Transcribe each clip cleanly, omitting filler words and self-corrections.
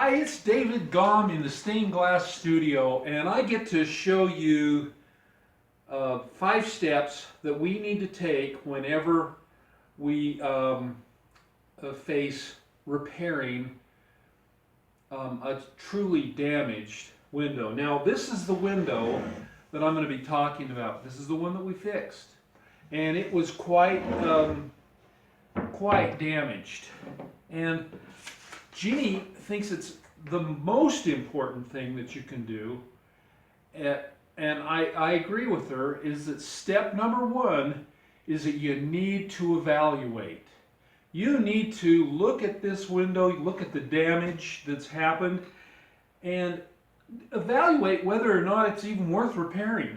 Hi, it's David Gomm in the stained glass studio, and I get to show you 5 steps that we need to take whenever we face repairing a truly damaged window. Now, this is the window that I'm going to be talking about. This is the one that we fixed, and it was quite damaged. And Jeannie thinks it's the most important thing that you can do, and I agree with her, is that step number 1 is that you need to evaluate. You need to look at this window, look at the damage that's happened, and evaluate whether or not it's even worth repairing.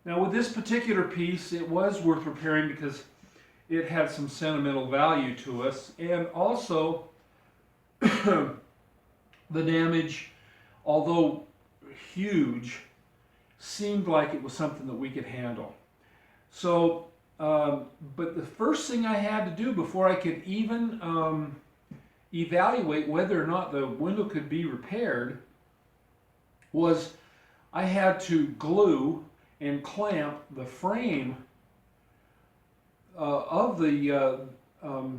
Now, with this particular piece, it was worth repairing because it had some sentimental value to us, and also the damage, although huge, seemed like it was something that we could handle. So, but the first thing I had to do before I could even evaluate whether or not the window could be repaired was I had to glue and clamp the frame of the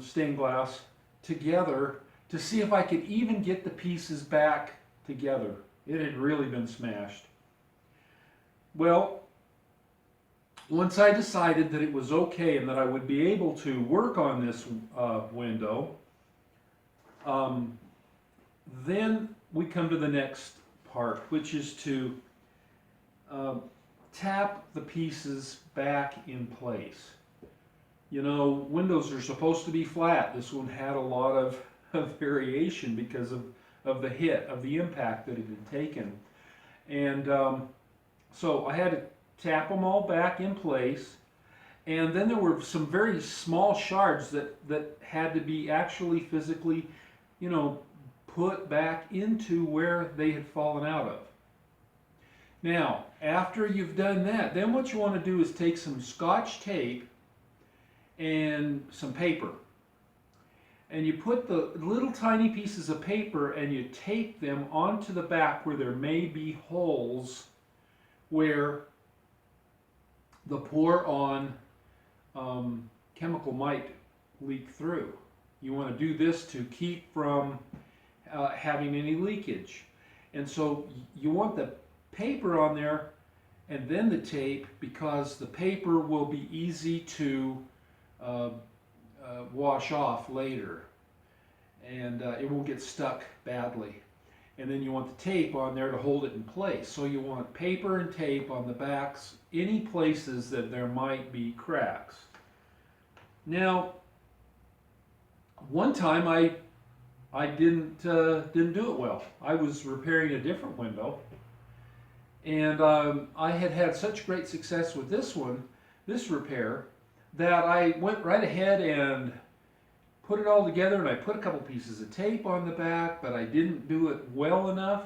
stained glass together to see if I could even get the pieces back together. It had really been smashed. Well, once I decided that it was okay and that I would be able to work on this window, then we come to the next part, which is to tap the pieces back in place. You know, windows are supposed to be flat. This one had a lot of variation because of the hit, of the impact that it had taken. And so I had to tap them all back in place. And then there were some very small shards that had to be actually physically, you know, put back into where they had fallen out of. Now, after you've done that, then what you want to do is take some Scotch tape and some paper. And you put the little tiny pieces of paper and you tape them onto the back where there may be holes where the pour-on chemical might leak through. You want to do this to keep from having any leakage. And so you want the paper on there and then the tape, because the paper will be easy to wash off later, and it won't get stuck badly. And then you want the tape on there to hold it in place. So you want paper and tape on the backs, any places that there might be cracks. Now, one time I didn't do it well. I was repairing a different window, and I had such great success with this repair, that I went right ahead and put it all together, and I put a couple pieces of tape on the back, but I didn't do it well enough,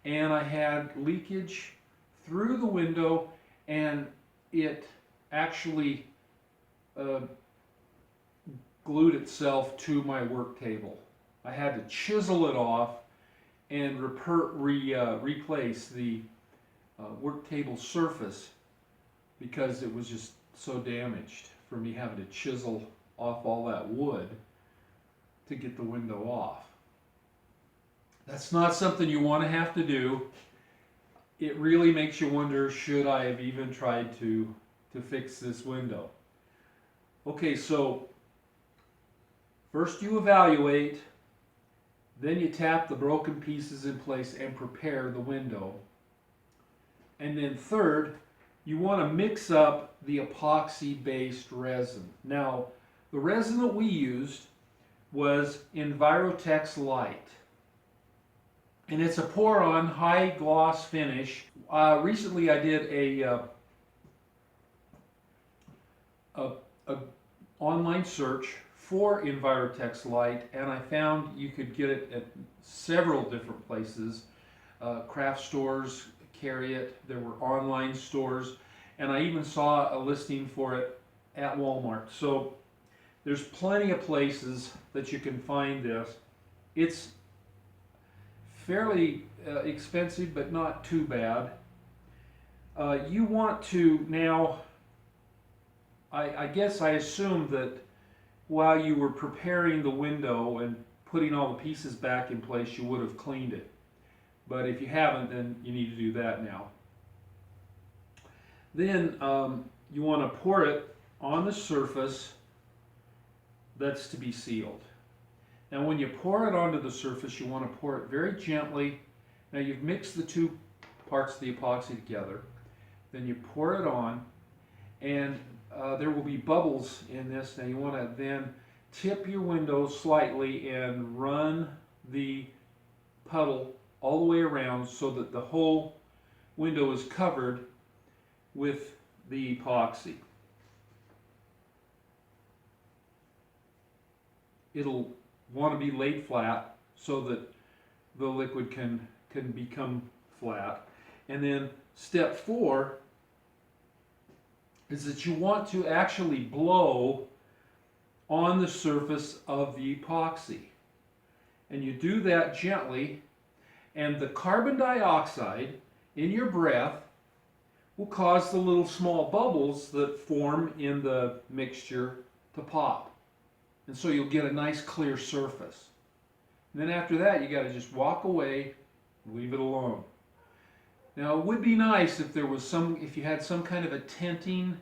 and I had leakage through the window, and it actually glued itself to my work table. I had to chisel it off and replace the work table surface because it was just so damaged for me having to chisel off all that wood to get the window off. That's not something you want to have to do. It really makes you wonder, should I have even tried to fix this window? Okay, so first you evaluate, then you tap the broken pieces in place and prepare the window. And then third, you want to mix up the epoxy-based resin. Now, the resin that we used was Envirotex Light, and it's a pour-on high gloss finish. Recently I did a online search for Envirotex Light, and I found you could get it at several different places. Craft stores carry it, there were online stores, and I even saw a listing for it at Walmart. So there's plenty of places that you can find this. It's fairly expensive, but not too bad. You want to now, I guess I assumed that while you were preparing the window and putting all the pieces back in place, you would have cleaned it. But if you haven't, then you need to do that now. Then you want to pour it on the surface that's to be sealed. Now when you pour it onto the surface, you want to pour it very gently. Now you've mixed the two parts of the epoxy together. Then you pour it on, and there will be bubbles in this. Now you want to then tip your window slightly and run the puddle all the way around so that the whole window is covered with the epoxy. It'll want to be laid flat so that the liquid can become flat. And then step 4 is that you want to actually blow on the surface of the epoxy. And you do that gently, and the carbon dioxide in your breath will cause the little small bubbles that form in the mixture to pop. And so you'll get a nice clear surface. And then after that, you got to just walk away and leave it alone. Now it would be nice if there was if you had some kind of a tinting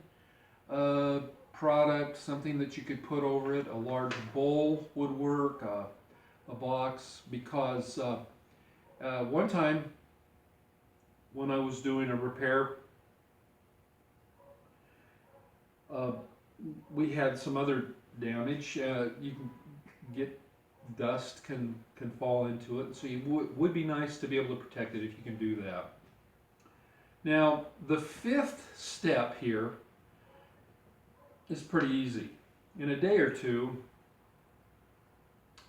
product, something that you could put over it. A large bowl would work, a box, because one time when I was doing a repair, we had some other damage. You can get dust can fall into it, so it would be nice to be able to protect it if you can do that. Now the 5th step here is pretty easy. In a day or two,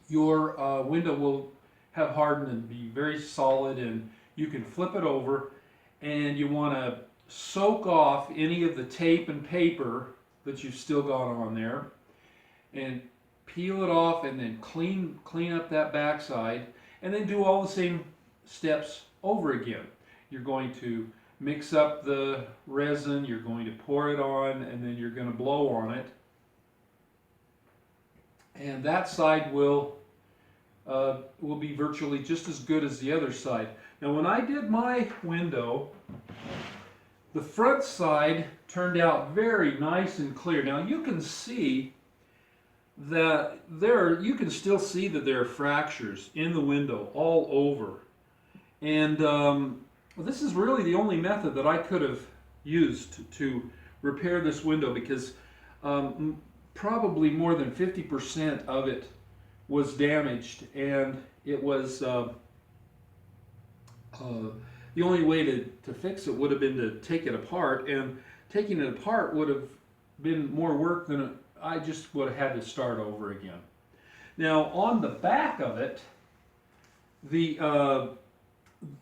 your window will have hardened and be very solid, and you can flip it over, and you want to soak off any of the tape and paper that you've still got on there, and peel it off, and then clean up that backside, and then do all the same steps over again. You're going to mix up the resin, you're going to pour it on, and then you're going to blow on it, and that side will be virtually just as good as the other side. Now when I did my window, the front side turned out very nice and clear. Now you can see that you can still see that there are fractures in the window all over. And well, this is really the only method that I could have used to repair this window, because probably more than 50% of it was damaged, and it was the only way to fix it would have been to take it apart, and taking it apart would have been more work than I just would have had to start over again. Now on the back of it,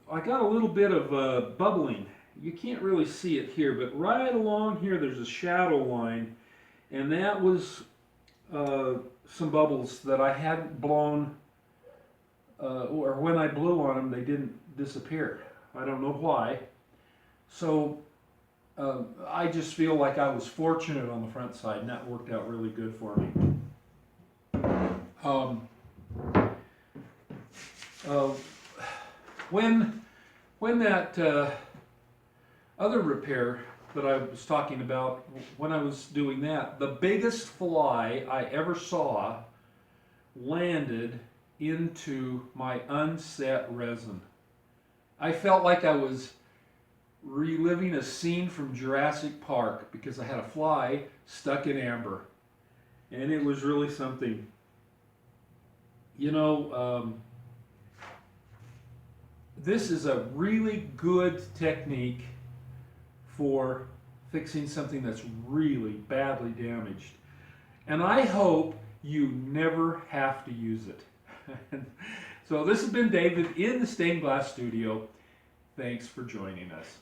I got a little bit of bubbling. You can't really see it here, but right along here there's a shadow line, and that was some bubbles that I hadn't blown, or when I blew on them they didn't disappear. I don't know why. So I just feel like I was fortunate on the front side, and that worked out really good for me. When that other repair that I was talking about, when I was doing that, the biggest fly I ever saw landed into my unset resin. I felt like I was reliving a scene from Jurassic Park, because I had a fly stuck in amber, and it was really something. You know, this is a really good technique for fixing something that's really badly damaged, and I hope you never have to use it. So this has been David in the Stained Glass Studio. Thanks for joining us.